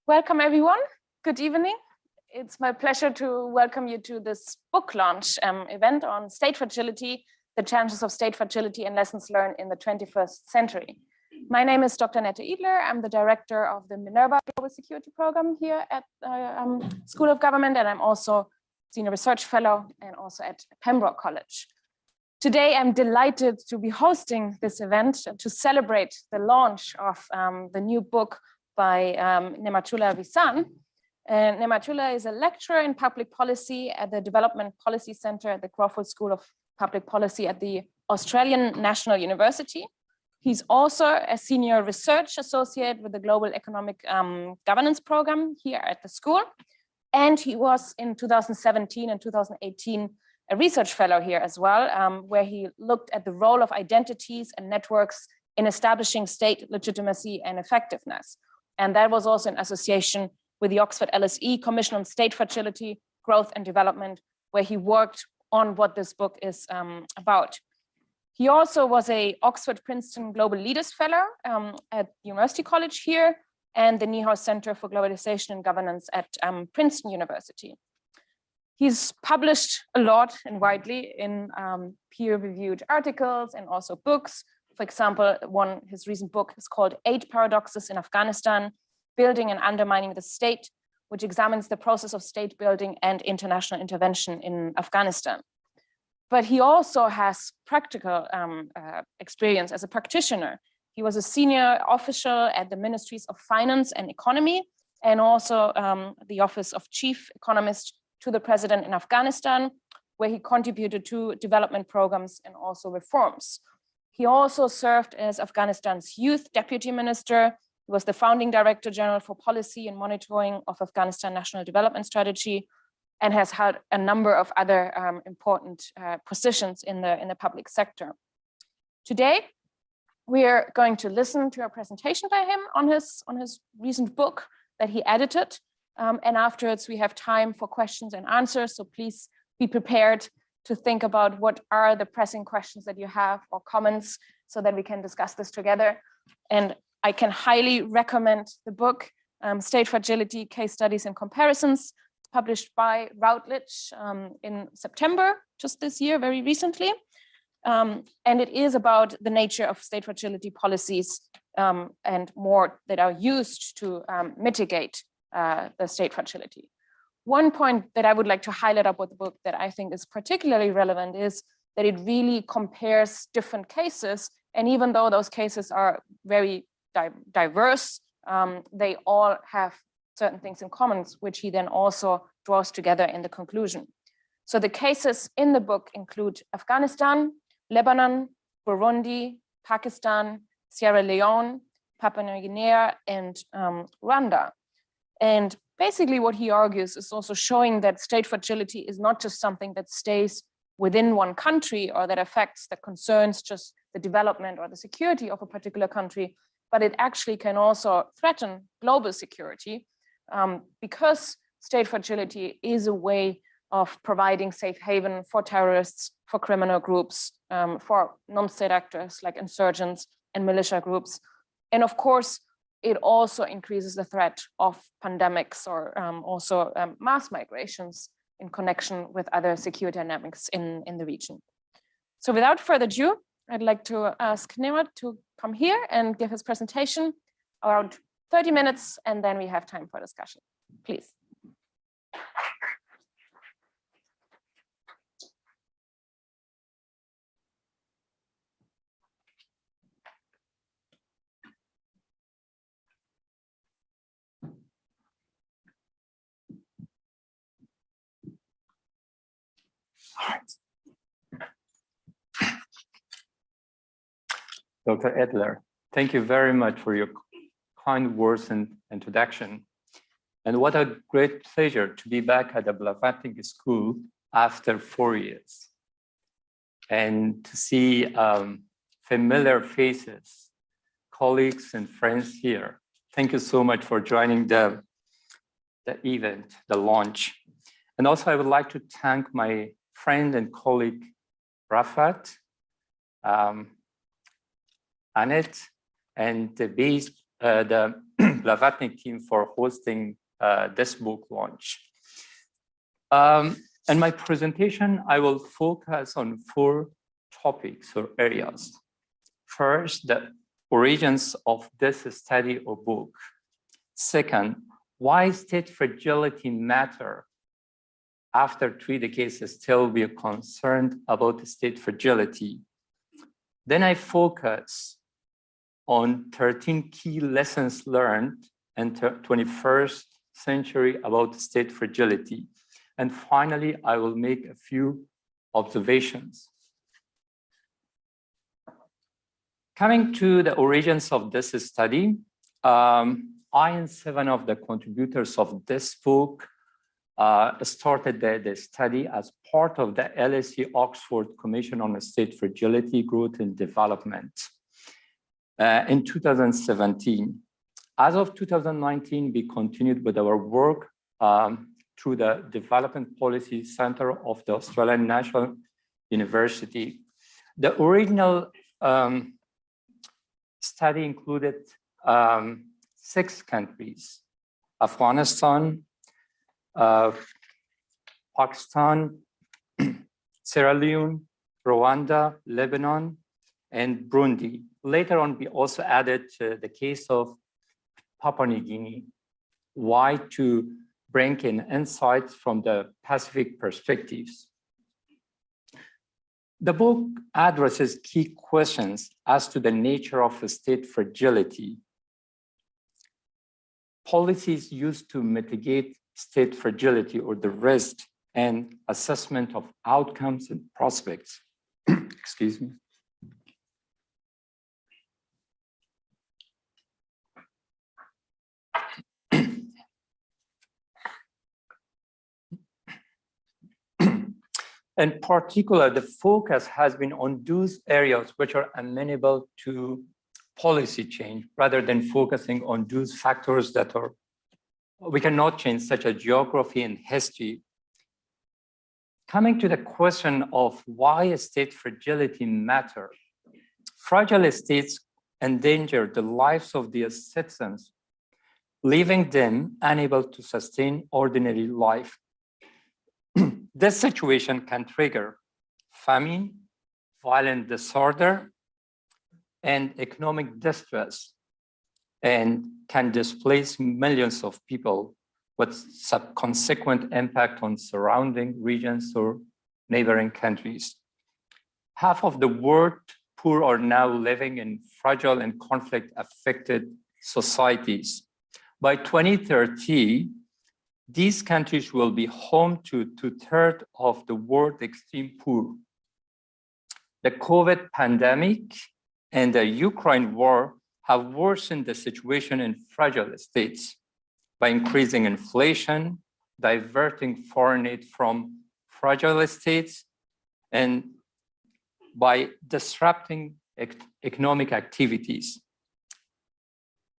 Welcome, everyone. Good evening. It's my pleasure to welcome you to this book launch event on state fragility, the challenges of state fragility and lessons learned in the 21st century. My name is Dr. Annette Idler. I'm the director of the Minerva Global Security Program here at School of Government, and I'm also Senior Research Fellow and also at Pembroke College. Today, I'm delighted to be hosting this event to celebrate the launch of the new book by Nematullah Bizhain. Nematullah is a lecturer in public policy at the Development Policy Center at the Crawford School of Public Policy at the Australian National University. He's also a senior research associate with the Global Economic Governance Program here at the school. And he was in 2017 and 2018 a research fellow here as well, where he looked at the role of identities and networks in establishing state legitimacy and effectiveness. And that was also in association with the Oxford LSE Commission on State Fragility, Growth and Development, where he worked on what this book is about. He also was a Oxford Princeton Global Leaders Fellow at University College here and the Niehaus Center for Globalization and Governance at Princeton University. He's published a lot and widely in peer-reviewed articles and also books. For example, his recent book is called 8 Paradoxes in Afghanistan, Building and Undermining the State, which examines the process of state building and international intervention in Afghanistan. But he also has practical experience as a practitioner. He was a senior official at the Ministries of Finance and Economy, and also the Office of Chief Economist to the President in Afghanistan, where he contributed to development programs and also reforms. He also served as Afghanistan's Youth Deputy Minister. He was the Founding Director General for Policy and Monitoring of Afghanistan National Development Strategy, and has had a number of other important positions in the public sector. Today, we are going to listen to a presentation by him on his recent book that he edited. And afterwards, we have time for questions and answers. So please be prepared to think about what are the pressing questions that you have or comments so that we can discuss this together. And I can highly recommend the book, State Fragility, Case Studies and Comparisons, published by Routledge in September, just this year, very recently. And it is about the nature of state fragility policies and more that are used to mitigate the state fragility. One point that I would like to highlight about the book that I think is particularly relevant is that it really compares different cases. And even though those cases are very diverse, they all have certain things in common, which he then also draws together in the conclusion. So the cases in the book include Afghanistan, Lebanon, Burundi, Pakistan, Sierra Leone, Papua New Guinea, and Rwanda. And basically what he argues is also showing that state fragility is not just something that stays within one country or that affects, that concerns just the development or the security of a particular country, but it actually can also threaten global security because state fragility is a way of providing safe haven for terrorists, for criminal groups, for non-state actors like insurgents and militia groups. And of course, it also increases the threat of pandemics or also mass migrations in connection with other security dynamics in the region. So without further ado, I'd like to ask Nemat to come here and give his presentation around 30 minutes, and then we have time for discussion. Please. Dr. Idler, thank you very much for your kind words and introduction. And what a great pleasure to be back at the Blavatnik School after 4 years and to see familiar faces, colleagues and friends here. Thank you so much for joining the event, the launch. And also I would like to thank my friend and colleague, Rafat, Annette, and the Blavatnik team for hosting this book launch. In my presentation, I will focus on 4 topics or areas. First, the origins of this study or book. Second, why state fragility matter. After 3 decades, still we are concerned about state fragility. Then I focus on 13 key lessons learned in the 21st century about state fragility. And finally, I will make a few observations. Coming to the origins of this study, I and 7 of the contributors of this book started the study as part of the LSE Oxford Commission on State Fragility, Growth and Development in 2017. As of 2019, we continued with our work through the Development Policy Center of the Australian National University. The original study included 6 countries: Afghanistan, Pakistan, Sierra Leone, Rwanda, Lebanon, and Burundi. Later on, we also added the case of Papua New Guinea. Why? To bring in insights from the Pacific perspectives. The book addresses key questions as to the nature of state fragility, policies used to mitigate state fragility or the risk, and assessment of outcomes and prospects. Excuse me. In particular, the focus has been on those areas which are amenable to policy change, rather than focusing on those factors that are we cannot change, such as geography and history. Coming to the question of why state fragility matter, fragile states endanger the lives of their citizens, leaving them unable to sustain ordinary life. This situation can trigger famine, violent disorder, and economic distress, and can displace millions of people with consequent impact on surrounding regions or neighboring countries. Half of the world poor are now living in fragile and conflict-affected societies. By 2030, these countries will be home to 2/3 of the world extreme poor. The COVID pandemic and the Ukraine war have worsened the situation in fragile states by increasing inflation, diverting foreign aid from fragile states, and by disrupting economic activities.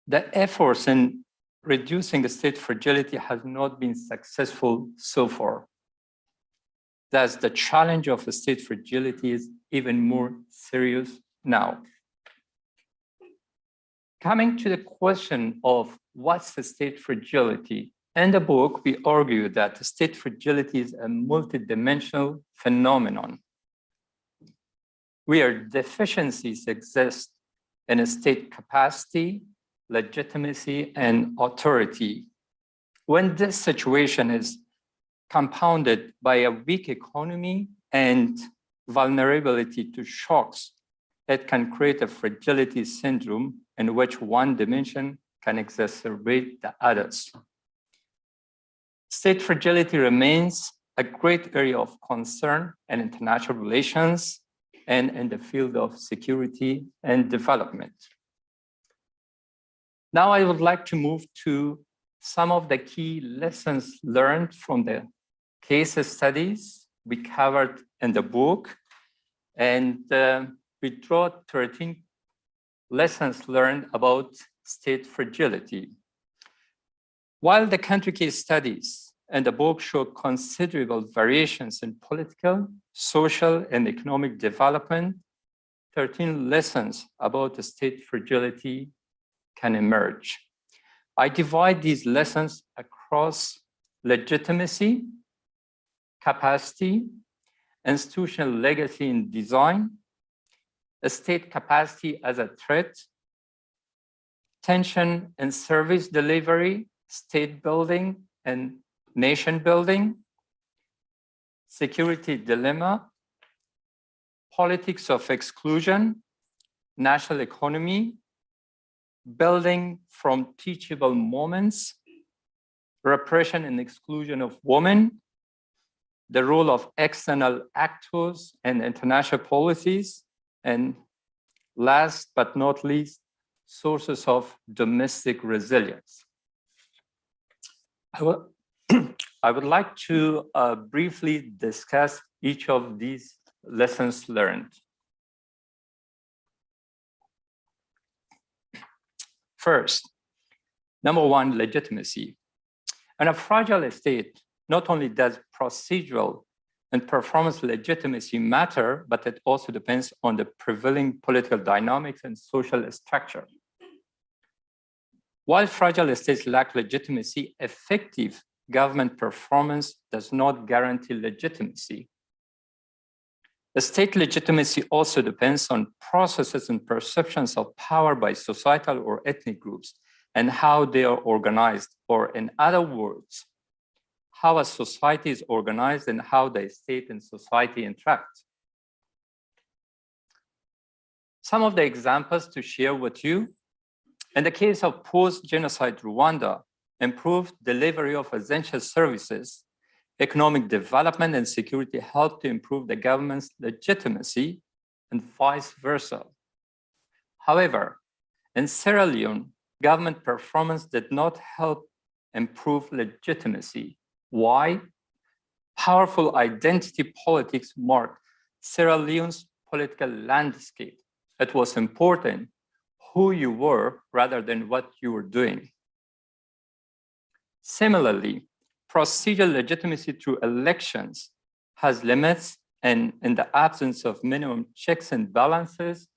The efforts in reducing the state fragility has not been successful so far. Thus, the challenge of the state fragility is even more serious now. Coming to the question of what's the state fragility, in the book, we argue that state fragility is a multidimensional phenomenon where deficiencies exist in a state capacity, legitimacy, and authority. When this situation is compounded by a weak economy and vulnerability to shocks, it can create a fragility syndrome in which one dimension can exacerbate the others. State fragility remains a great area of concern in international relations and in the field of security and development. Now I would like to move to some of the key lessons learned from the case studies we covered in the book, and we draw 13 lessons learned about state fragility. While the country case studies and the book show considerable variations in political, social, and economic development, 13 lessons about the state fragility can emerge. I divide these lessons across legitimacy, capacity, institutional legacy in design, a state capacity as a threat, tension in service delivery, state building and nation building, security dilemma, politics of exclusion, national economy, building from teachable moments, repression and exclusion of women, the role of external actors and international policies, and last but not least, sources of domestic resilience. I would like to briefly discuss each of these lessons learned. First, number one, legitimacy. In a fragile state, not only does procedural and performance legitimacy matter, but it also depends on the prevailing political dynamics and social structure. While fragile states lack legitimacy, effective government performance does not guarantee legitimacy. The state legitimacy also depends on processes and perceptions of power by societal or ethnic groups and how they are organized, or in other words, how a society is organized and how the state and society interact. Some of the examples to share with you: in the case of post-genocide Rwanda, improved delivery of essential services, economic development and security helped to improve the government's legitimacy and vice versa. However, in Sierra Leone, government performance did not help improve legitimacy. Why? Powerful identity politics marked Sierra Leone's political landscape. It was important who you were rather than what you were doing. Similarly, procedural legitimacy through elections has limits, and in the absence of minimum checks and balances,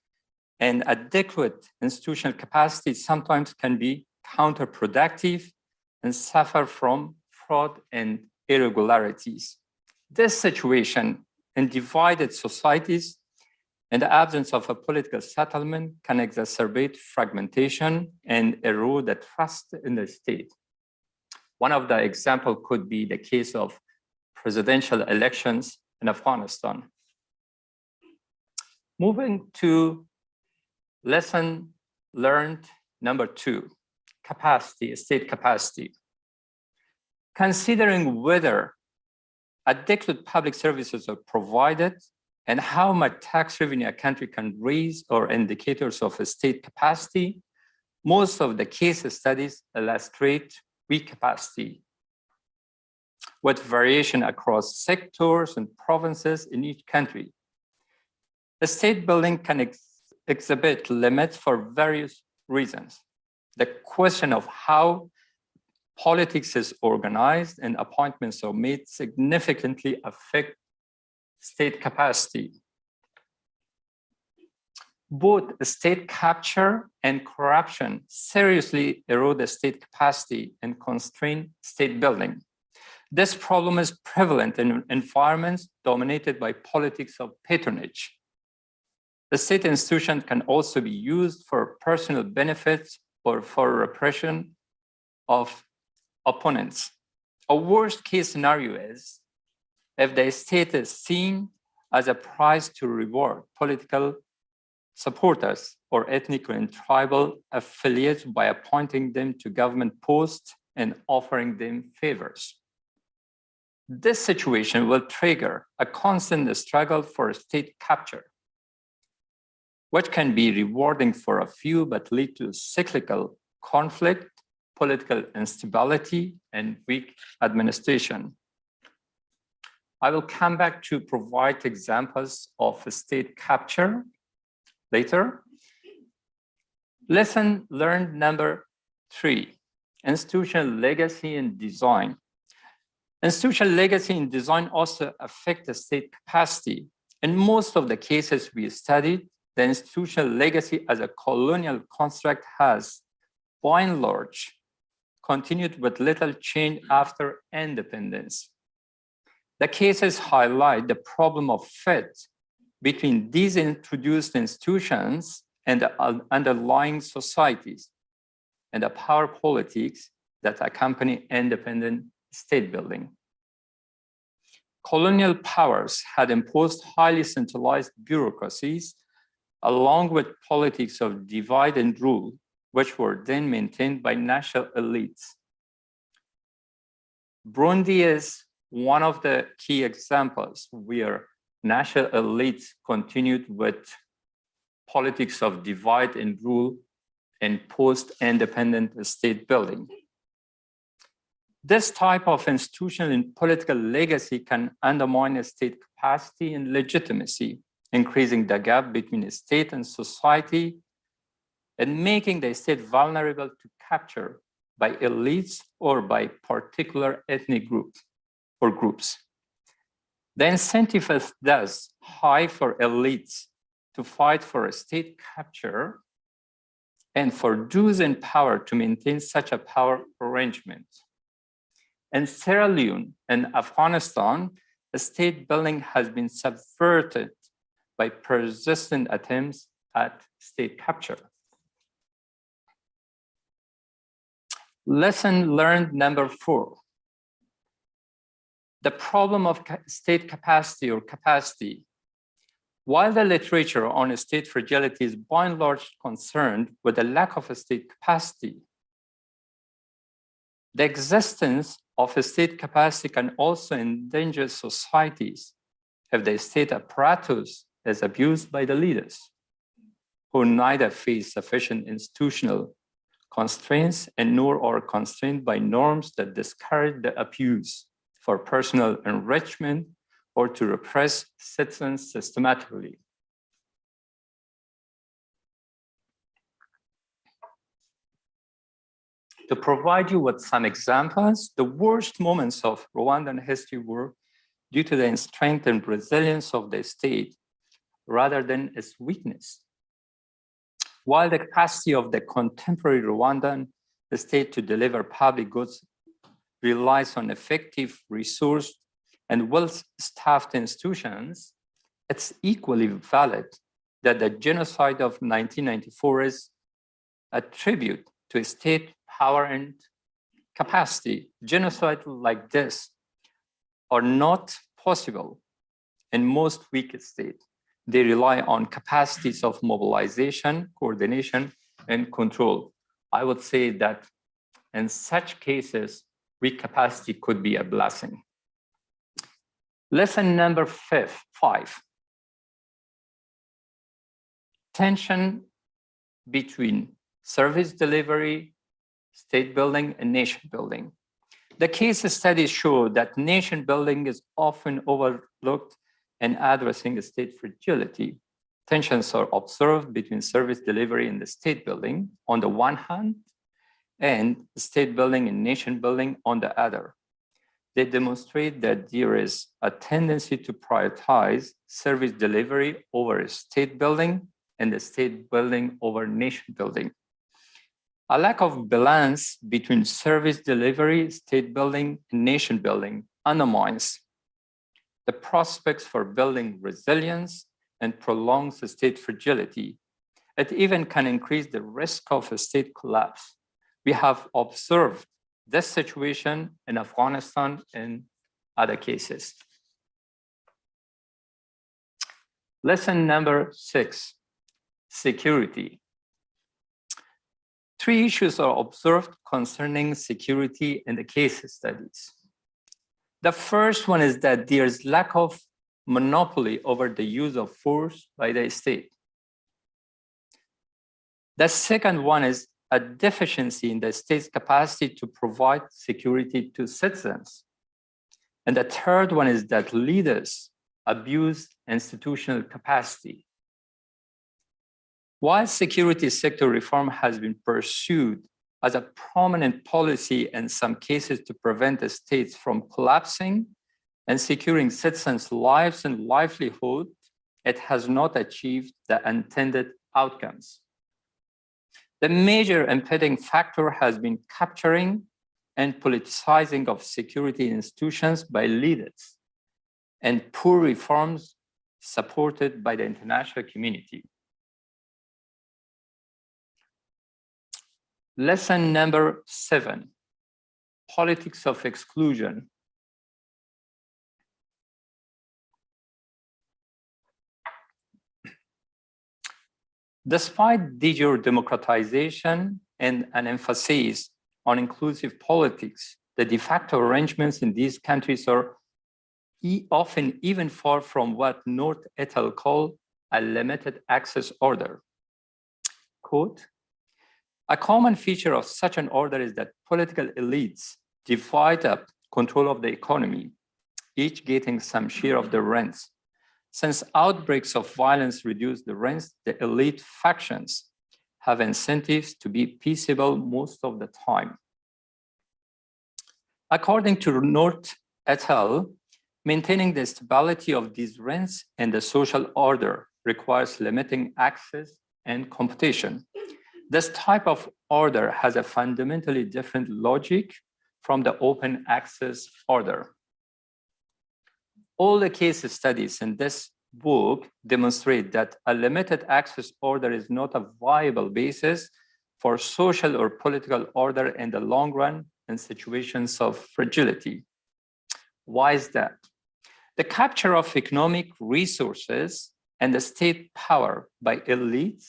and adequate institutional capacity sometimes can be counterproductive and suffer from fraud and irregularities. This situation in divided societies and the absence of a political settlement can exacerbate fragmentation and erode the trust in the state. One of the examples could be the case of presidential elections in Afghanistan. Moving to lesson learned number two, capacity, state capacity. Considering whether adequate public services are provided and how much tax revenue a country can raise are indicators of a state capacity, most of the case studies illustrate weak capacity, with variation across sectors and provinces in each country. The state building can exhibit limits for various reasons. The question of how politics is organized and appointments are made significantly affect state capacity. Both state capture and corruption seriously erode the state capacity and constrain state building. This problem is prevalent in environments dominated by politics of patronage. The state institution can also be used for personal benefits or for repression of opponents. A worst case scenario is if the state is seen as a prize to reward political supporters or ethnic and tribal affiliates by appointing them to government posts and offering them favors. This situation will trigger a constant struggle for state capture, which can be rewarding for a few but lead to cyclical conflict, political instability, and weak administration. I will come back to provide examples of state capture later. Lesson learned number three, institutional legacy and design. Institutional legacy and design also affect the state capacity. In most of the cases we studied, the institutional legacy as a colonial construct has, by and large, continued with little change after independence. The cases highlight the problem of fit between these introduced institutions and the underlying societies and the power politics that accompany independent state building. Colonial powers had imposed highly centralized bureaucracies along with politics of divide and rule, which were then maintained by national elites. Burundi is one of the key examples where national elites continued with politics of divide and rule in post-independent state building. This type of institutional and political legacy can undermine a state capacity and legitimacy, increasing the gap between a state and society and making the state vulnerable to capture by elites or by particular ethnic groups or groups. The incentive is thus high for elites to fight for a state capture and for those in power to maintain such a power arrangement. In Sierra Leone and Afghanistan, state building has been subverted by persistent attempts at state capture. Lesson learned number 4. The problem of state capacity or capacity. While the literature on state fragility is by and large concerned with the lack of a state capacity, the existence of a state capacity can also endanger societies if the state apparatus is abused by the leaders, who neither face sufficient institutional constraints and nor are constrained by norms that discourage the abuse for personal enrichment or to repress citizens systematically. To provide you with some examples, the worst moments of Rwandan history were due to the strength and resilience of the state rather than its weakness. While the capacity of the contemporary Rwandan state to deliver public goods relies on effective, resourced, and well-staffed institutions, it's equally valid that the genocide of 1994 is a tribute to state power and capacity. Genocide like this are not possible in most weak states. They rely on capacities of mobilization, coordination, and control. I would say that in such cases, weak capacity could be a blessing. Lesson number 5. Tension between service delivery, state building, and nation building. The case studies show that nation building is often overlooked in addressing state fragility. Tensions are observed between service delivery and the state building on the one hand, and state building and nation building on the other. They demonstrate that there is a tendency to prioritize service delivery over state building and the state building over nation building. A lack of balance between service delivery, state building, and nation building undermines the prospects for building resilience and prolongs the state fragility. It even can increase the risk of a state collapse. We have observed this situation in Afghanistan and other cases. Lesson number 6, security. 3 issues are observed concerning security in the case studies. The first one is that there is lack of monopoly over the use of force by the state. The second one is a deficiency in the state's capacity to provide security to citizens. And the third one is that leaders abuse institutional capacity. While security sector reform has been pursued as a prominent policy in some cases to prevent the states from collapsing and securing citizens' lives and livelihood, it has not achieved the intended outcomes. The major impeding factor has been capturing and politicizing of security institutions by leaders, and poor reforms supported by the international community. Lesson number 7, politics of exclusion. Despite de jure democratization and an emphasis on inclusive politics, the de facto arrangements in these countries are often even far from what North et al. Call a limited access order. Quote, a common feature of such an order is that political elites divide up control of the economy, each getting some share of the rents. Since outbreaks of violence reduce the rents, the elite factions have incentives to be peaceable most of the time. According to North et al., maintaining the stability of these rents and the social order requires limiting access and competition. This type of order has a fundamentally different logic from the open access order. All the case studies in this book demonstrate that a limited access order is not a viable basis for social or political order in the long run in situations of fragility. Why is that? The capture of economic resources and the state power by elites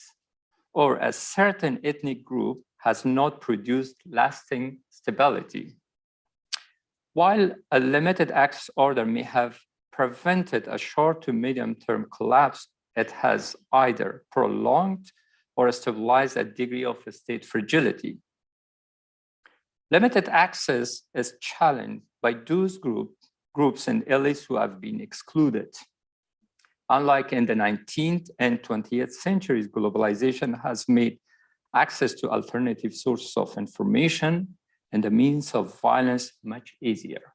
or a certain ethnic group has not produced lasting stability. While a limited access order may have prevented a short to medium-term collapse, it has either prolonged or stabilized a degree of state fragility. Limited access is challenged by those groups and elites who have been excluded. Unlike in the 19th and 20th centuries, globalization has made access to alternative sources of information and the means of violence much easier.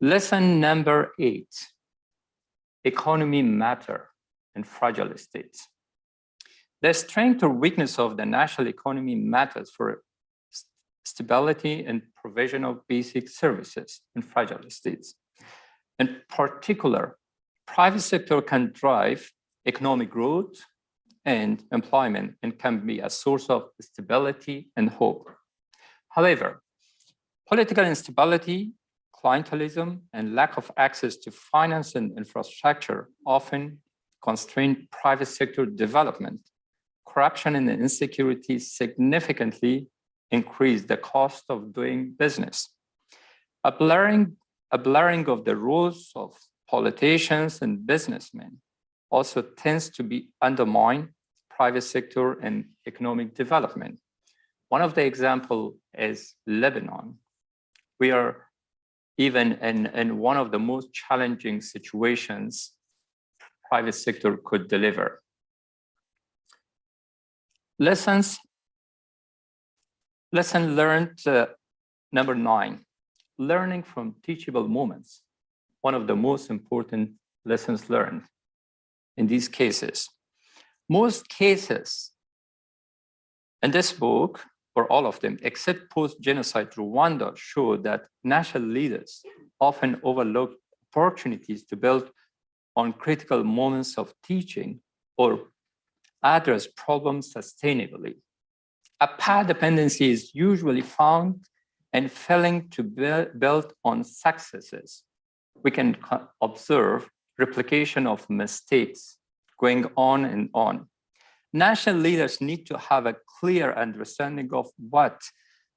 Lesson number 8, economy matter in fragile states. The strength or weakness of the national economy matters for stability and provision of basic services in fragile states. In particular, private sector can drive economic growth and employment and can be a source of stability and hope. However, political instability, clientelism, and lack of access to finance and infrastructure often constrain private sector development. Corruption and insecurity significantly increase the cost of doing business. A blurring of the roles of politicians and businessmen also tends to be undermine private sector and economic development. One of the examples is Lebanon. We are even in one of the most challenging situations private sector could deliver. Lesson learned number 9, learning from teachable moments. One of the most important lessons learned in these cases. Most cases in this book, or all of them, except post-genocide Rwanda, show that national leaders often overlook opportunities to build on critical moments of teaching or address problems sustainably. A path dependency is usually found in failing to build on successes. We can observe replication of mistakes going on and on. National leaders need to have a clear understanding of what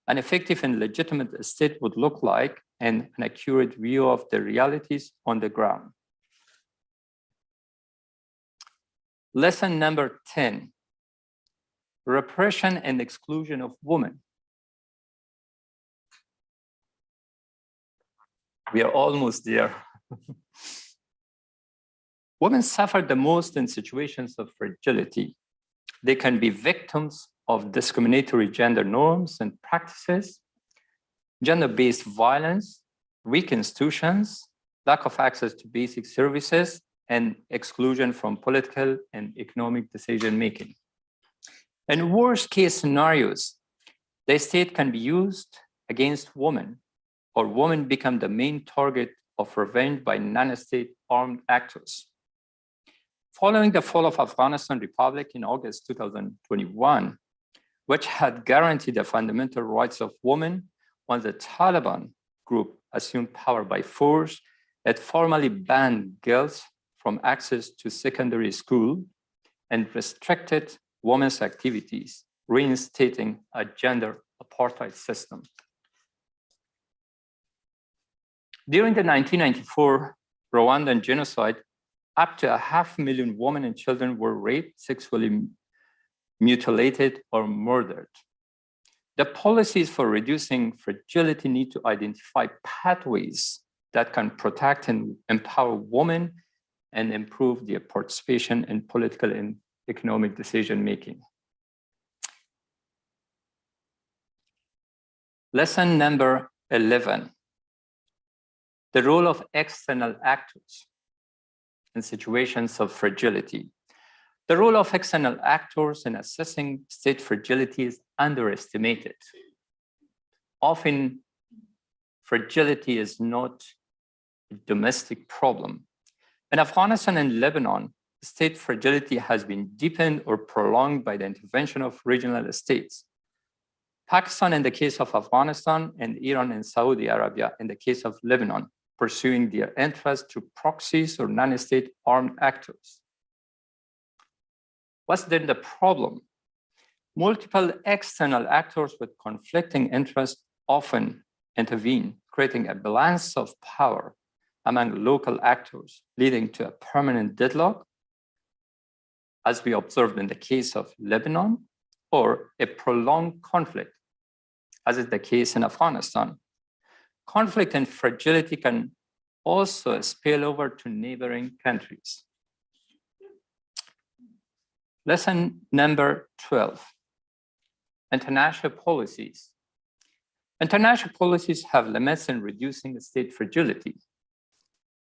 an effective and legitimate state would look like and an accurate view of the realities on the ground. Lesson number 10, repression and exclusion of women. We are almost there. Women suffer the most in situations of fragility. They can be victims of discriminatory gender norms and practices, gender-based violence, weak institutions, lack of access to basic services, and exclusion from political and economic decision-making. In worst-case scenarios, the state can be used against women, or women become the main target of revenge by non-state armed actors. Following the fall of Afghanistan Republic in August 2021, which had guaranteed the fundamental rights of women, once the Taliban group assumed power by force, it formally banned girls from access to secondary school and restricted women's activities, reinstating a gender apartheid system. During the 1994 Rwandan genocide, up to 500,000 women and children were raped, sexually mutilated, or murdered. The policies for reducing fragility need to identify pathways that can protect and empower women and improve their participation in political and economic decision-making. Lesson number 11, the role of external actors in situations of fragility. The role of external actors in assessing state fragility is underestimated. Often, fragility is not a domestic problem. In Afghanistan and Lebanon, state fragility has been deepened or prolonged by the intervention of regional states. Pakistan in the case of Afghanistan, and Iran and Saudi Arabia in the case of Lebanon, pursuing their interests through proxies or non-state armed actors. What's then the problem? Multiple external actors with conflicting interests often intervene, creating a balance of power among local actors, leading to a permanent deadlock, as we observed in the case of Lebanon, or a prolonged conflict, as is the case in Afghanistan. Conflict and fragility can also spill over to neighboring countries. Lesson number 12, international policies. International policies have limits in reducing state fragility.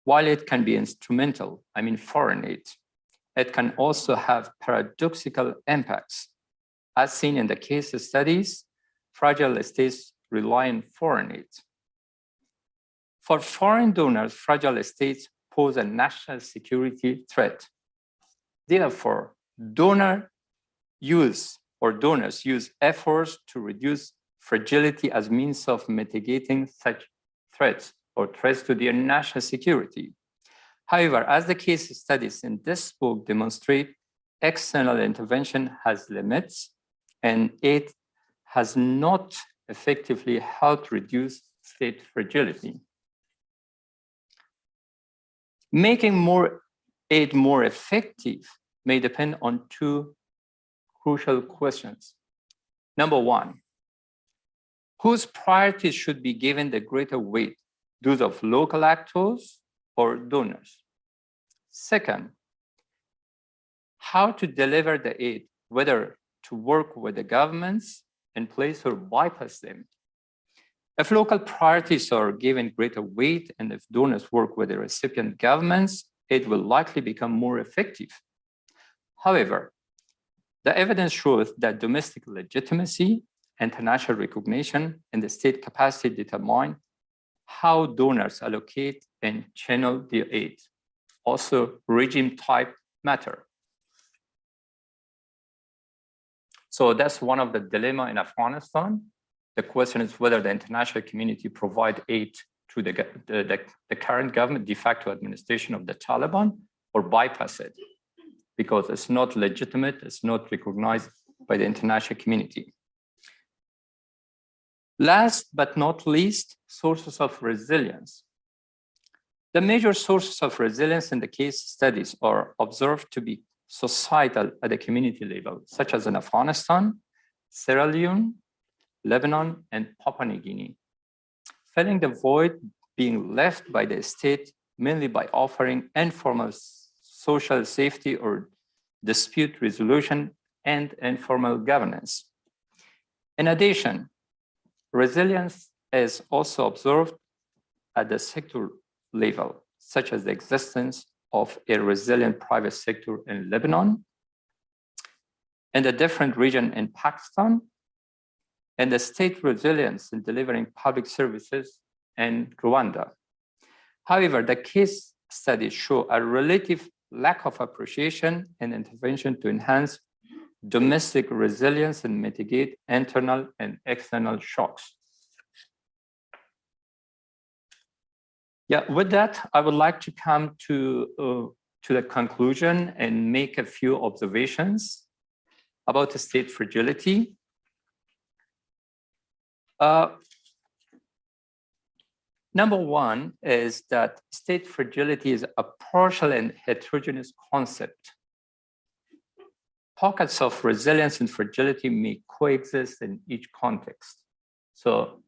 While it can be instrumental, foreign aid, it can also have paradoxical impacts. As seen in the case studies, fragile states rely on foreign aid. For foreign donors, fragile states pose a national security threat. Therefore, donors use efforts to reduce fragility as means of mitigating such threats or threats to their national security. However, as the case studies in this book demonstrate, external intervention has limits, and it has not effectively helped reduce state fragility. Making more aid more effective may depend on two crucial questions. Number one, whose priorities should be given the greater weight, those of local actors or donors? Second, how to deliver the aid, whether to work with the governments in place or bypass them. If local priorities are given greater weight and if donors work with the recipient governments, it will likely become more effective. However, the evidence shows that domestic legitimacy, international recognition, and the state capacity determine how donors allocate and channel their aid. Also, regime type matter. So that's one of the dilemma in Afghanistan. The question is whether the international community provide aid to the current government, de facto administration of the Taliban, or bypass it, because it's not legitimate, it's not recognized by the international community. Last but not least, sources of resilience. The major sources of resilience in the case studies are observed to be societal at the community level, such as in Afghanistan, Sierra Leone, Lebanon, and Papua New Guinea, filling the void being left by the state mainly by offering informal social safety or dispute resolution and informal governance. In addition, resilience is also observed at the sector level, such as the existence of a resilient private sector in Lebanon, in a different region in Pakistan, and the state resilience in delivering public services in Rwanda. However, the case studies show a relative lack of appreciation and intervention to enhance domestic resilience and mitigate internal and external shocks. Yeah, with that, I would like to come to the conclusion and make a few observations about the state fragility. Number one is that state fragility is a partial and heterogeneous concept. Pockets of resilience and fragility may coexist in each context. So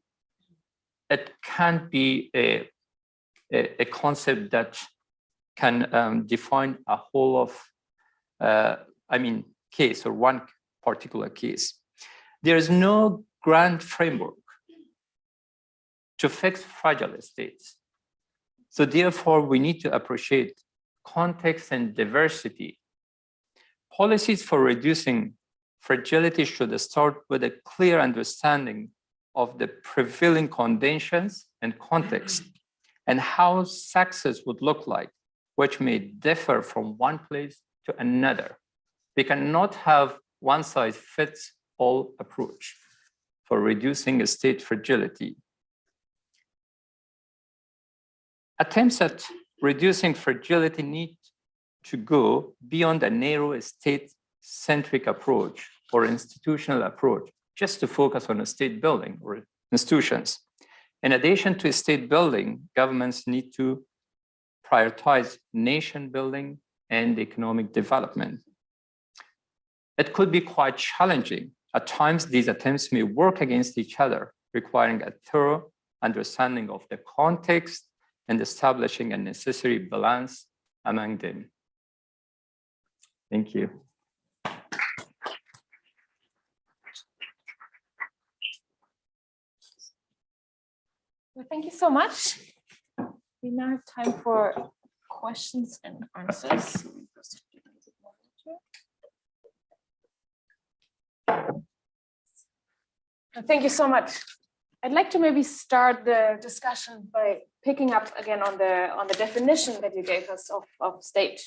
it can't be a concept that can define a whole of, case or one particular case. There is no grand framework to fix fragile states. So therefore, we need to appreciate context and diversity. Policies for reducing fragility should start with a clear understanding of the prevailing conditions and context and how success would look like, which may differ from one place to another. We cannot have one size fits all approach for reducing a state fragility. Attempts at reducing fragility need to go beyond a narrow state-centric approach or institutional approach, just to focus on a state building or institutions. In addition to state building, governments need to prioritize nation building and economic development. It could be quite challenging. At times, these attempts may work against each other, requiring a thorough understanding of the context and establishing a necessary balance among them. Thank you. Well, thank you so much. We now have time for questions and answers. Thank you so much. I'd like to maybe start the discussion by picking up again on the definition that you gave us of state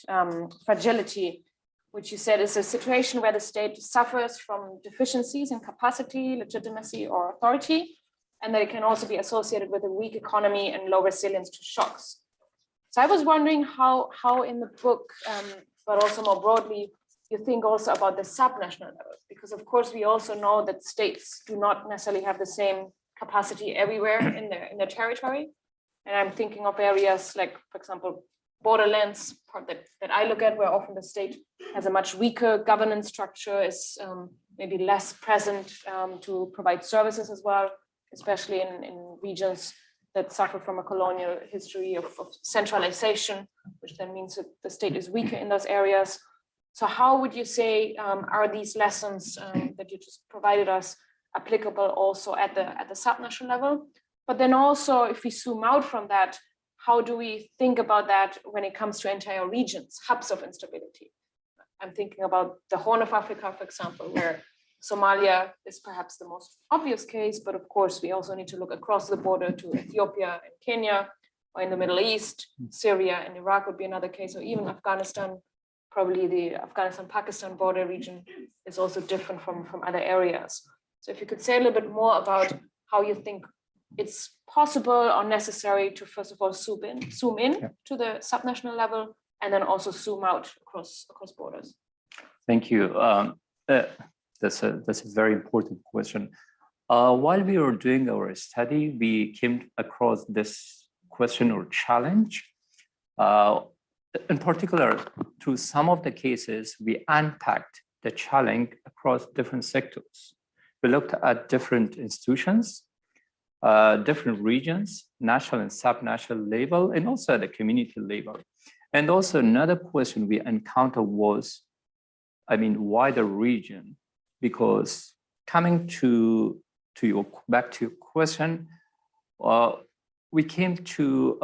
fragility, which you said is a situation where the state suffers from deficiencies in capacity, legitimacy, or authority, and that it can also be associated with a weak economy and low resilience to shocks. So I was wondering how in the book, but also more broadly, you think also about the subnational level, because of course we also know that states do not necessarily have the same capacity everywhere in their territory. And I'm thinking of areas like, for example, borderlands that I look at, where often the state has a much weaker governance structure, is maybe less present to provide services as well, especially in regions that suffer from a colonial history of centralization, which then means that the state is weaker in those areas. So how would you say are these lessons that you just provided us applicable also at the subnational level? But then also, if we zoom out from that, how do we think about that when it comes to entire regions, hubs of instability? I'm thinking about the Horn of Africa, for example, where Somalia is perhaps the most obvious case, but of course we also need to look across the border to Ethiopia and Kenya, or in the Middle East, Syria and Iraq would be another case, or even Afghanistan. Probably the Afghanistan-Pakistan border region is also different from other areas. So if you could say a little bit more about how you think it's possible or necessary to, first of all, zoom in to the subnational level, and then also zoom out across borders. Thank you. That's a very important question. While we were doing our study, we came across this question or challenge. In particular, to some of the cases, we unpacked the challenge across different sectors. We looked at different institutions, different regions, national and subnational level, and also at the community level. And also another question we encountered was, why the region? Because coming back to your question, we came to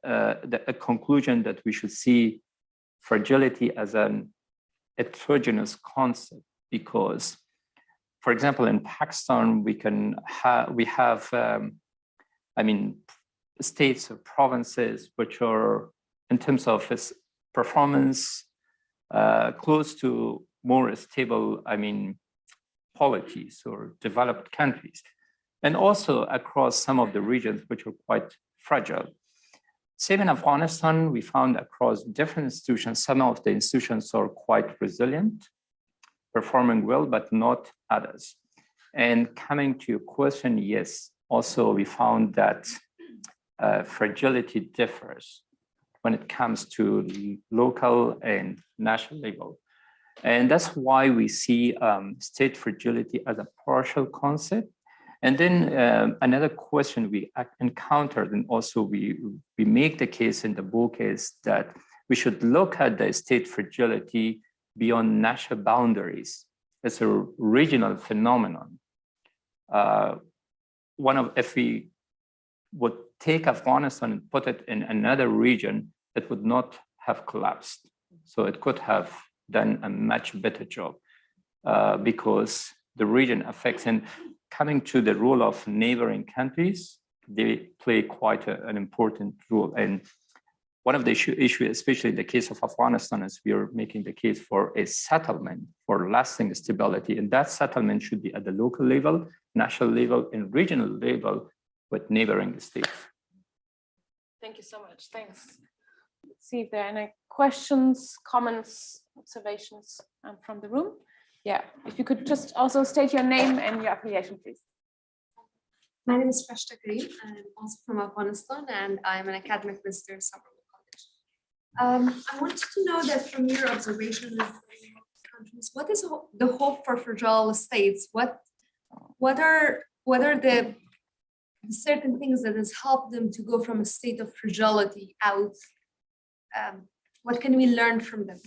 a conclusion that we should see fragility as an heterogeneous concept, because for example, in Pakistan, we have states or provinces which are, in terms of its performance, close to more stable, polities or developed countries, and also across some of the regions which are quite fragile. Same in Afghanistan, we found across different institutions, some of the institutions are quite resilient, performing well, but not others. And coming to your question, yes, also we found that fragility differs when it comes to the local and national level. And that's why we see state fragility as a partial concept. And then another question we encountered, and also we make the case in the book, is that we should look at the state fragility beyond national boundaries. It's a regional phenomenon. If we would take Afghanistan and put it in another region, it would not have collapsed. So it could have done a much better job because the region affects. And coming to the role of neighboring countries, they play quite an important role. And one of the issues, especially in the case of Afghanistan, is we are making the case for a settlement for lasting stability. And that settlement should be at the local level, national level, and regional level with neighboring states. Thank you so much. Thanks. Let's see if there are any questions, comments, observations from the room. Yeah, if you could just also state your name and your affiliation, please. My name is Rashta Kareem. I'm also from Afghanistan, and I'm an academic visitor in Somerville College. I wanted to know that from your observation of countries, what is the hope for fragile states? What are the certain things that has helped them to go from a state of fragility out? What can we learn from them?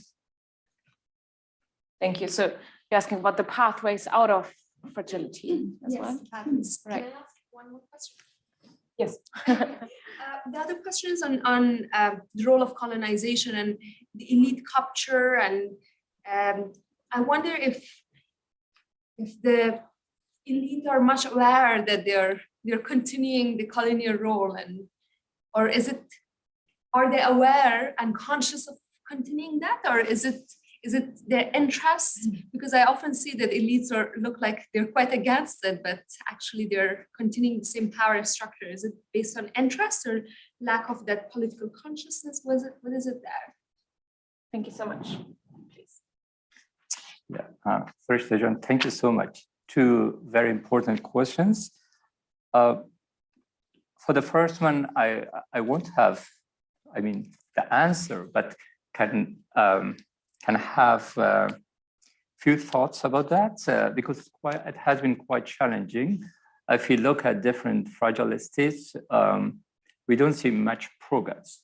Thank you. So you're asking about the pathways out of fragility as well? Yes, right. Can I ask one more question? Yes. The other question is on the role of colonization and the elite capture, and I wonder if the elite are much aware that they're continuing the colonial role, or are they aware and conscious of continuing that, or is it their interest? Because I often see that elites look like they're quite against it, but actually they're continuing the same power structure. Is it based on interest or lack of that political consciousness? What is it there? Thank you so much. Please. Yeah, first, John, thank you so much. Two very important questions. For the first one, I won't have, the answer, but can have a few thoughts about that because it has been quite challenging. If you look at different fragile states, we don't see much progress.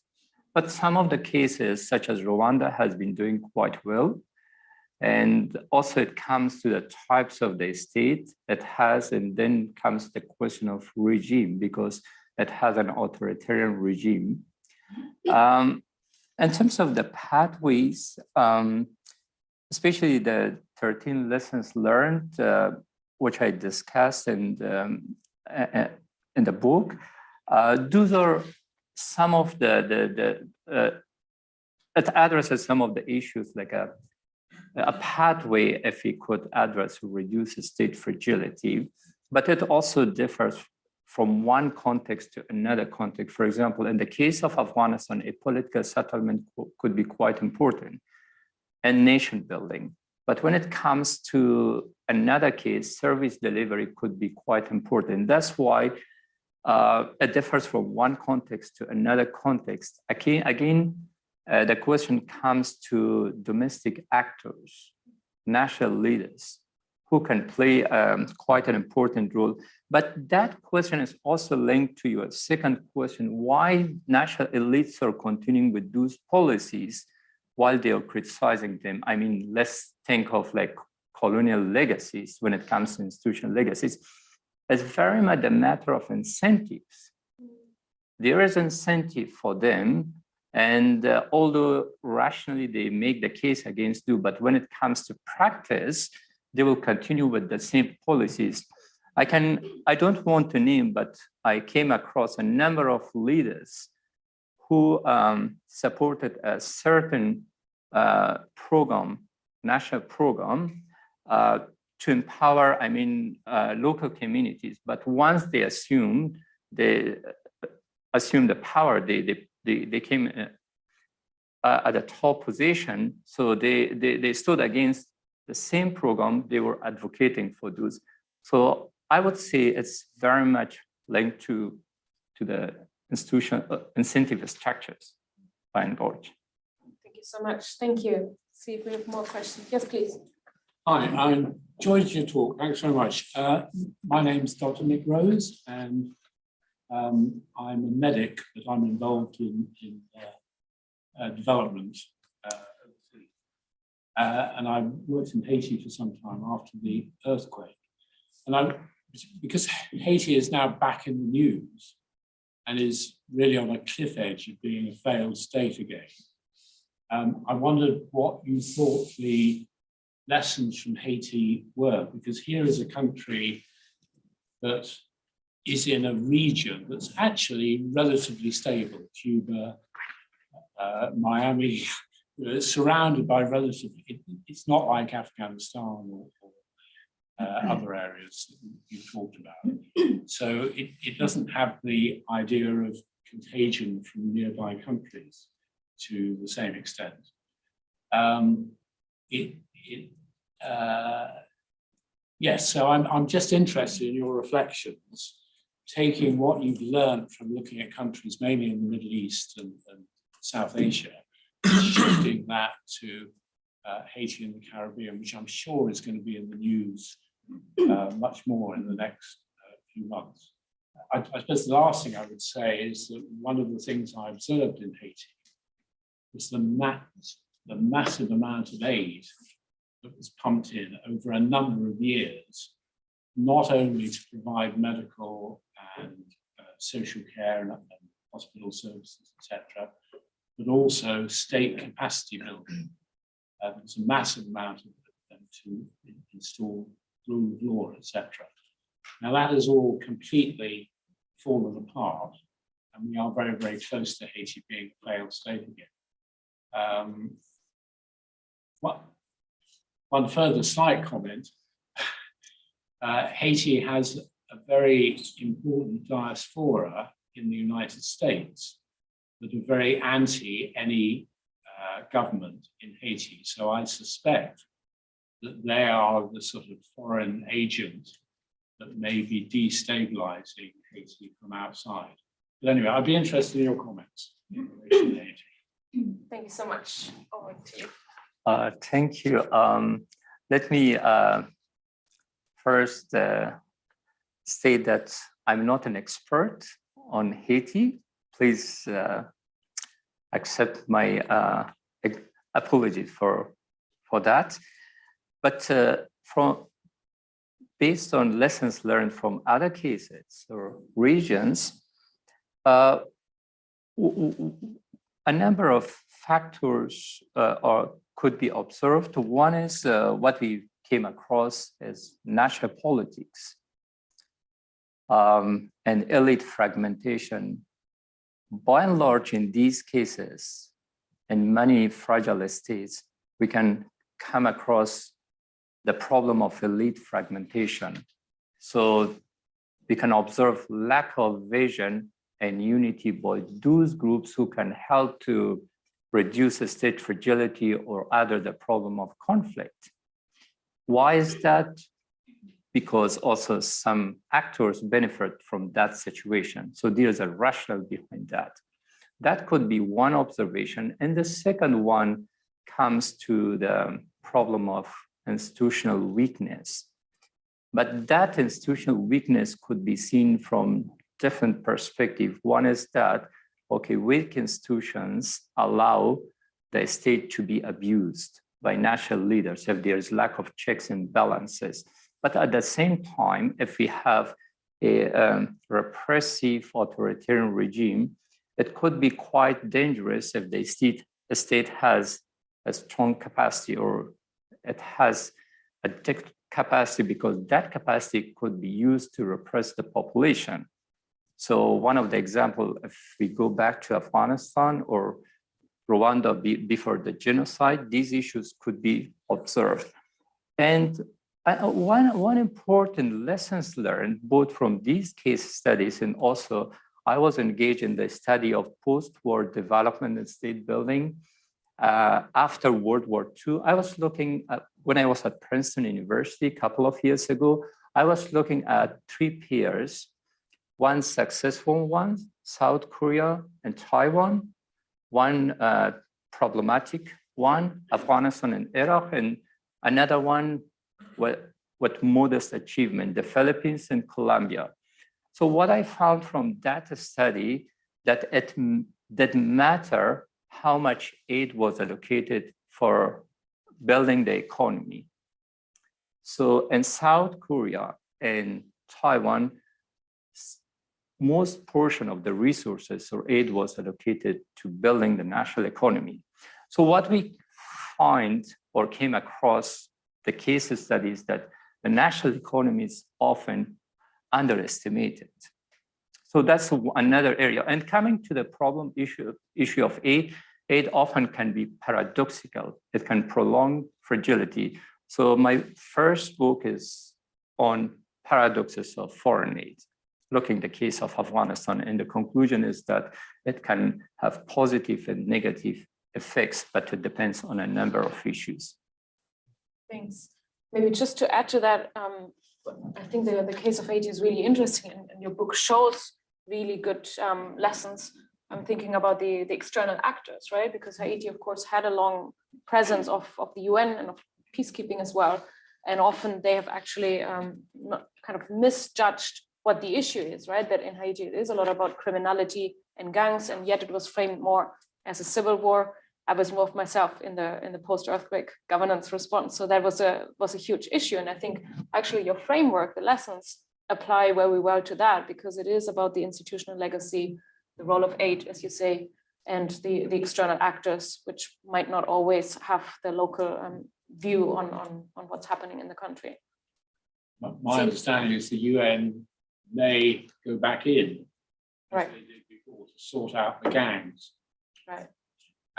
But some of the cases, such as Rwanda, has been doing quite well. And also it comes to the types of the state it has, and then comes the question of regime, because it has an authoritarian regime. In terms of the pathways, especially the 13 lessons learned, which I discussed in the book, those are some of it addresses some of the issues, like a pathway, if we could address or reduce state fragility, but it also differs from one context to another context. For example, in the case of Afghanistan, a political settlement could be quite important and nation building. But when it comes to another case, service delivery could be quite important. That's why it differs from one context to another context. Again, the question comes to domestic actors, national leaders, who can play quite an important role. But that question is also linked to your second question, why national elites are continuing with those policies while they are criticizing them. Let's think of like colonial legacies when it comes to institutional legacies. It's very much a matter of incentives. There is incentive for them, and although rationally they make the case against you, but when it comes to practice, they will continue with the same policies. I don't want to name, but I came across a number of leaders who supported a certain program, national program, to empower, local communities. But once they assumed the power, they came at a top position. So they stood against the same program they were advocating for those. So I would say it's very much linked to the institutional incentive structures by and large. Thank you so much. Thank you. See if we have more questions. Yes, please. Hi, I enjoyed your talk. Thanks very much. My name's Dr. Nick Rose, and I'm a medic, but I'm involved in development. And I worked in Haiti for some time after the earthquake. And because Haiti is now back in the news and is really on a cliff edge of being a failed state again, I wondered what you thought the lessons from Haiti were, because here is a country that is in a region that's actually relatively stable. Cuba, Miami, surrounded by relatively, it's not like Afghanistan or other areas that you talked about. So it doesn't have the idea of contagion from nearby countries to the same extent. Yes, so I'm just interested in your reflections, taking what you've learned from looking at countries mainly in the Middle East and South Asia, shifting that to Haiti and the Caribbean, which I'm sure is going to be in the news much more in the next few months. I suppose the last thing I would say is that one of the things I observed in Haiti was the massive amount of aid that was pumped in over a number of years, not only to provide medical and social care and hospital services, etc., but also state capacity building. There's a massive amount of them to install rule of law, etc. Now that has all completely fallen apart, and we are very, very close to Haiti being a failed state again. One further slight comment, Haiti has a very important diaspora in the United States that are very anti any government in Haiti. So I suspect that they are the sort of foreign agent that may be destabilizing Haiti from outside. But anyway, I'd be interested in your comments in relation to Haiti. Thank you so much. Over to you. Thank you. Let me first state that I'm not an expert on Haiti. Please accept my apology for that. But based on lessons learned from other cases or regions, a number of factors could be observed. One is what we came across as national politics and elite fragmentation. By and large, in these cases, in many fragile states, we can come across the problem of elite fragmentation. So we can observe lack of vision and unity by those groups who can help to reduce the state fragility or other the problem of conflict. Why is that? Because also some actors benefit from that situation. So there's a rationale behind that. That could be one observation. And the second one comes to the problem of institutional weakness. But that institutional weakness could be seen from different perspectives. One is that, okay, weak institutions allow the state to be abused by national leaders if there is lack of checks and balances. But at the same time, if we have a repressive authoritarian regime, it could be quite dangerous if the state has a strong capacity or it has a capacity because that capacity could be used to repress the population. So one of the examples, if we go back to Afghanistan or Rwanda before the genocide, these issues could be observed. And one important lessons learned, both from these case studies and also I was engaged in the study of post-war development and state building after World War II. I was looking at, when I was at Princeton University a couple of years ago, I was looking at 3 peers, one successful one, South Korea and Taiwan, one problematic one, Afghanistan and Iraq, and another one with modest achievement, the Philippines and Colombia. So what I found from that study, that it didn't matter how much aid was allocated for building the economy. So in South Korea and Taiwan, most portion of the resources or aid was allocated to building the national economy. So what we find or came across the case studies that the national economy is often underestimated. So that's another area. And coming to the problem issue of aid often can be paradoxical. It can prolong fragility. So my first book is on paradoxes of foreign aid, looking at the case of Afghanistan. And the conclusion is that it can have positive and negative effects, but it depends on a number of issues. Thanks. Maybe just to add to that, I think the case of Haiti is really interesting, and your book shows really good lessons. I'm thinking about the external actors, right? Because Haiti, of course, had a long presence of the UN and of peacekeeping as well. And often they have actually not kind of misjudged what the issue is, right? That in Haiti, it is a lot about criminality and gangs, and yet it was framed more as a civil war. I was involved myself in the post-earthquake governance response. So that was a huge issue. And I think actually your framework, the lessons apply very well to that, because it is about the institutional legacy, the role of aid, as you say, and the external actors, which might not always have the local view on what's happening in the country. My understanding is the UN may go back in, right, as they did before, to sort out the gangs. Right.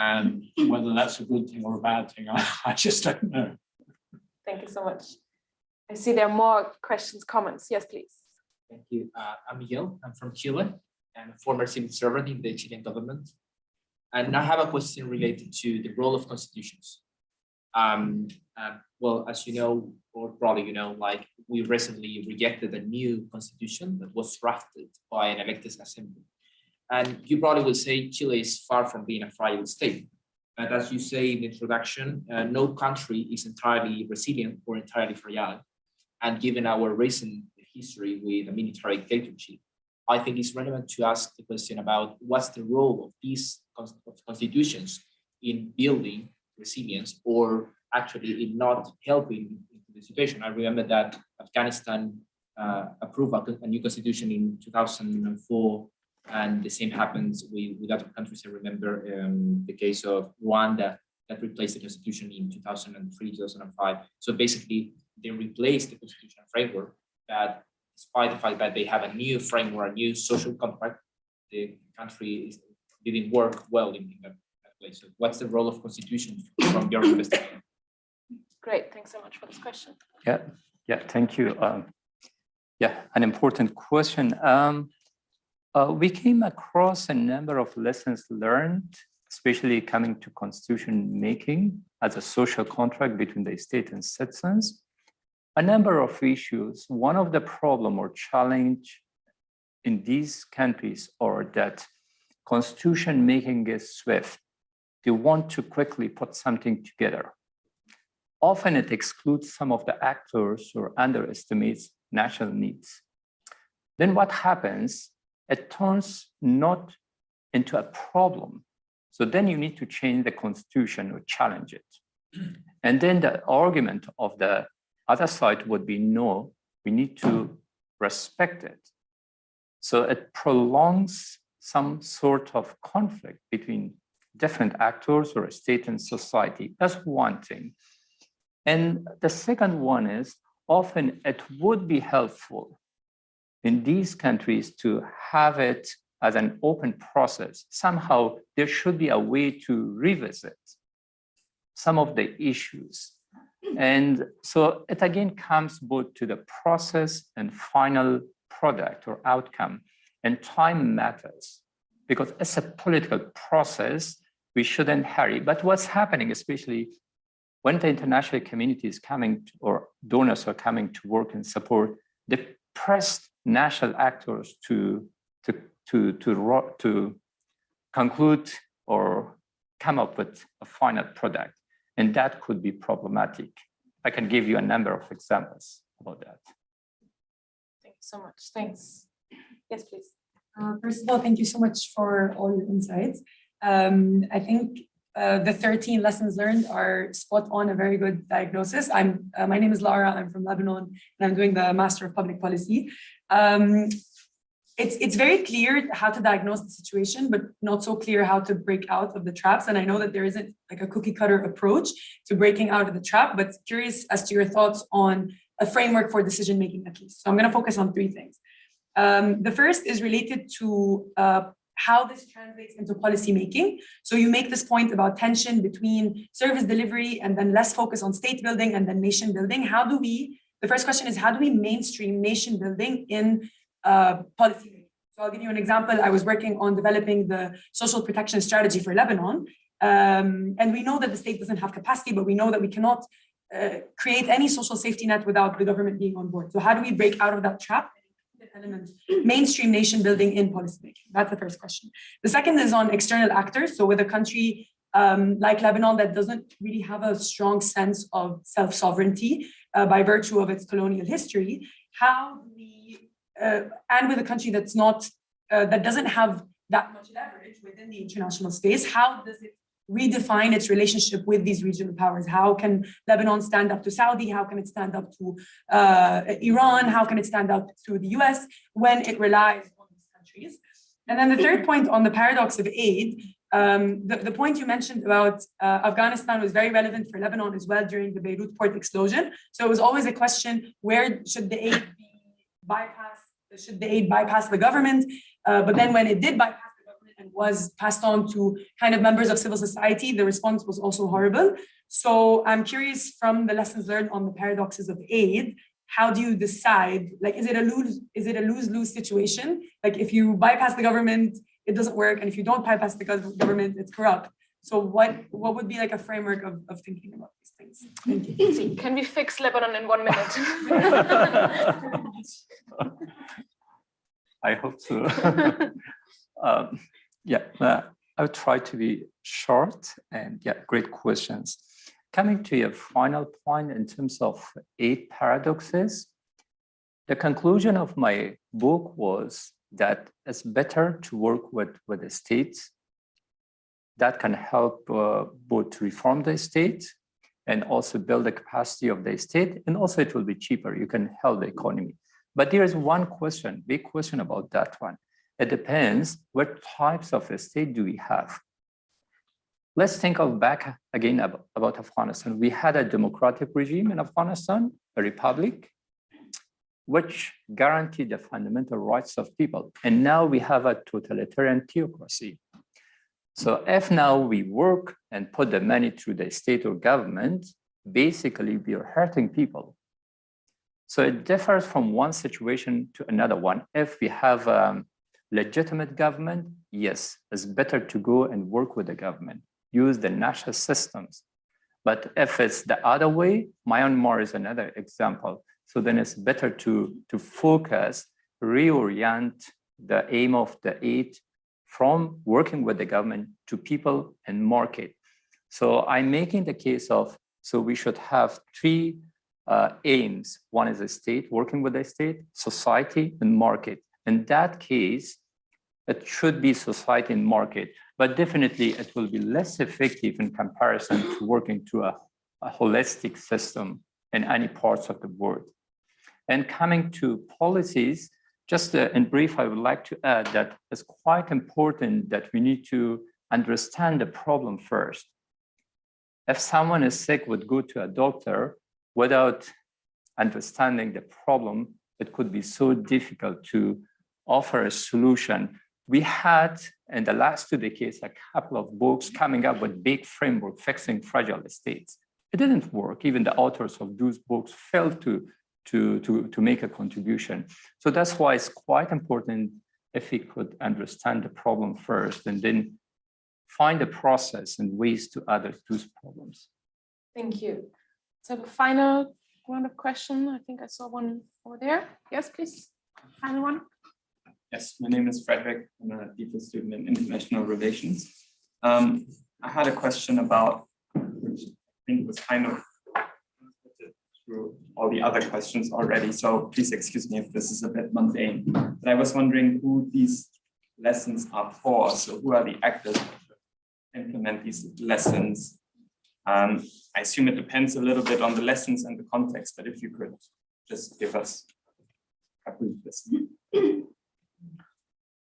And whether that's a good thing or a bad thing, I just don't know. Thank you so much. I see there are more questions, comments. Yes, please. Thank you. I'm Miguel. I'm from Chile and a former civil servant in the Chilean government. And I have a question related to the role of constitutions. Well, as you know, or probably you know, like we recently rejected a new constitution that was drafted by an elected assembly. And you probably will say Chile is far from being a fragile state. And as you say in the introduction, no country is entirely resilient or entirely fragile. And given our recent history with a military dictatorship, I think it's relevant to ask the question about what's the role of these constitutions in building resilience, or actually in not helping the situation. I remember that Afghanistan approved a new constitution in 2004. And the same happens with other countries. I remember the case of Rwanda that replaced the constitution in 2003, 2005. So basically, they replaced the constitutional framework that, despite the fact that they have a new framework, a new social contract, the country didn't work well in that place. So what's the role of constitutions from your investigation? Great, thanks so much for this question. Yeah, thank you. Yeah, an important question. We came across a number of lessons learned, especially coming to constitution making as a social contract between the state and citizens. A number of issues. One of the problem or challenge in these countries are that constitution making is swift. They want to quickly put something together. Often it excludes some of the actors or underestimates national needs. Then what happens? It turns not into a problem. So then you need to change the constitution or challenge it. And then the argument of the other side would be, no, we need to respect it. So it prolongs some sort of conflict between different actors or state and society. That's one thing. And the second one is, often it would be helpful in these countries to have it as an open process. Somehow there should be a way to revisit some of the issues. And so it again comes both to the process and final product or outcome. And time matters because it's a political process. We shouldn't hurry. But what's happening, especially when the international community is coming or donors are coming to work and support, they press national actors to conclude or come up with a final product. And that could be problematic. I can give you a number of examples about that. Thank you so much. Thanks. Yes, please. First of all, thank you so much for all your insights. I think the 13 lessons learned are spot on, a very good diagnosis. My name is Lara, I'm from Lebanon, and I'm doing the Master of Public Policy. It's very clear how to diagnose the situation, but not so clear how to break out of the traps. And I know that there isn't like a cookie cutter approach to breaking out of the trap, but curious as to your thoughts on a framework for decision making at least. So I'm going to focus on 3 things. The first is related to how this translates into policy making. So you make this point about tension between service delivery and then less focus on state building and then nation building. The first question is, how do we mainstream nation building in policy making? So I'll give you an example. I was working on developing the social protection strategy for Lebanon. And we know that the state doesn't have capacity, but we know that we cannot create any social safety net without the government being on board. So how do we break out of that trap? Elements, mainstream nation building in policymaking. That's the first question. The second is on external actors. So with a country like Lebanon that doesn't really have a strong sense of self-sovereignty by virtue of its colonial history, how do we, and with a country that's not, that doesn't have that much leverage within the international space, how does it redefine its relationship with these regional powers? How can Lebanon stand up to Saudi? How can it stand up to Iran? How can it stand up to the US when it relies on these countries? And then the third point on the paradox of aid, the point you mentioned about Afghanistan was very relevant for Lebanon as well during the Beirut port explosion. So it was always a question, where should the aid be bypassed? Should the aid bypass the government? But then when it did bypass and was passed on to kind of members of civil society, the response was also horrible. So I'm curious from the lessons learned on the paradoxes of aid, how do you decide, like, is it a lose-lose situation? Like if you bypass the government, it doesn't work. And if you don't bypass the government, it's corrupt. So what would be like a framework of thinking about these things? Thank you. Easy. Can we fix Lebanon in 1 minute? I hope so. I'll try to be short and great questions. Coming to your final point in terms of 8 paradoxes, the conclusion of my book was that it's better to work with the states that can help both to reform the state and also build the capacity of the state, and also it will be cheaper. You can help the economy. But there is one question, big question about that one. It depends what types of a state do we have. Let's think of back again about Afghanistan. We had a democratic regime in Afghanistan, a republic, which guaranteed the fundamental rights of people. And now we have a totalitarian theocracy. So if now we work and put the money through the state or government, basically we are hurting people. So it differs from one situation to another one. If we have legitimate government, yes, it's better to go and work with the government, use the national systems. But if it's the other way, Myanmar is another example. So then it's better to focus, reorient the aim of the aid from working with the government to people and market. So I'm making the case of, so we should have 3 aims. One is the state, working with the state, society, and market. In that case, it should be society and market, but definitely it will be less effective in comparison to working through a holistic system in any parts of the world. And coming to policies, just in brief, I would like to add that it's quite important that we need to understand the problem first. If someone is sick, would go to a doctor without understanding the problem, it could be so difficult to offer a solution. We had, in the last 2 decades, a couple of books coming up with big framework fixing fragile states. It didn't work. Even the authors of those books failed to make a contribution. So that's why it's quite important if we could understand the problem first and then find a process and ways to address those problems. Thank you. So the final round of questions, I think I saw one over there. Yes, please. Final one. Yes, my name is Frederick. I'm a DPhil student in international relations. I had a question about, which I think was kind of through all the other questions already. So please excuse me if this is a bit mundane. But I was wondering who these lessons are for. So who are the actors that implement these lessons? I assume it depends a little bit on the lessons and the context, but if you could just give us a brief list.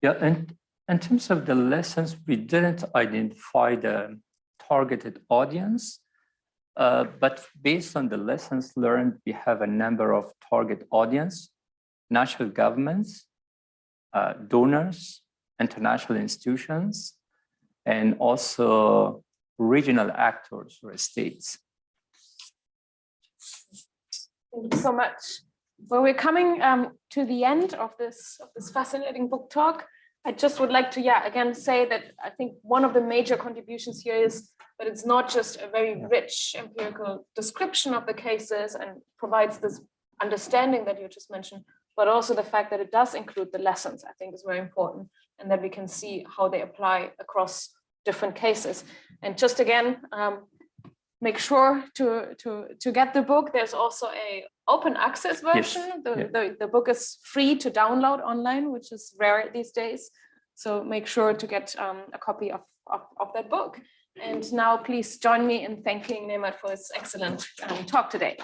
Yeah, and in terms of the lessons, we didn't identify the targeted audience, but based on the lessons learned, we have a number of target audience, national governments, donors, international institutions, and also regional actors or states. Thank you so much. Well, we're coming to the end of this fascinating book talk. I just would like to, again say that I think one of the major contributions here is that it's not just a very rich empirical description of the cases and provides this understanding that you just mentioned, but also the fact that it does include the lessons, I think is very important, and that we can see how they apply across different cases. And just again, make sure to get the book. There's also a open access version. Yes. The book is free to download online, which is rare these days. So make sure to get a copy of that book. And now please join me in thanking Nemat for his excellent talk today.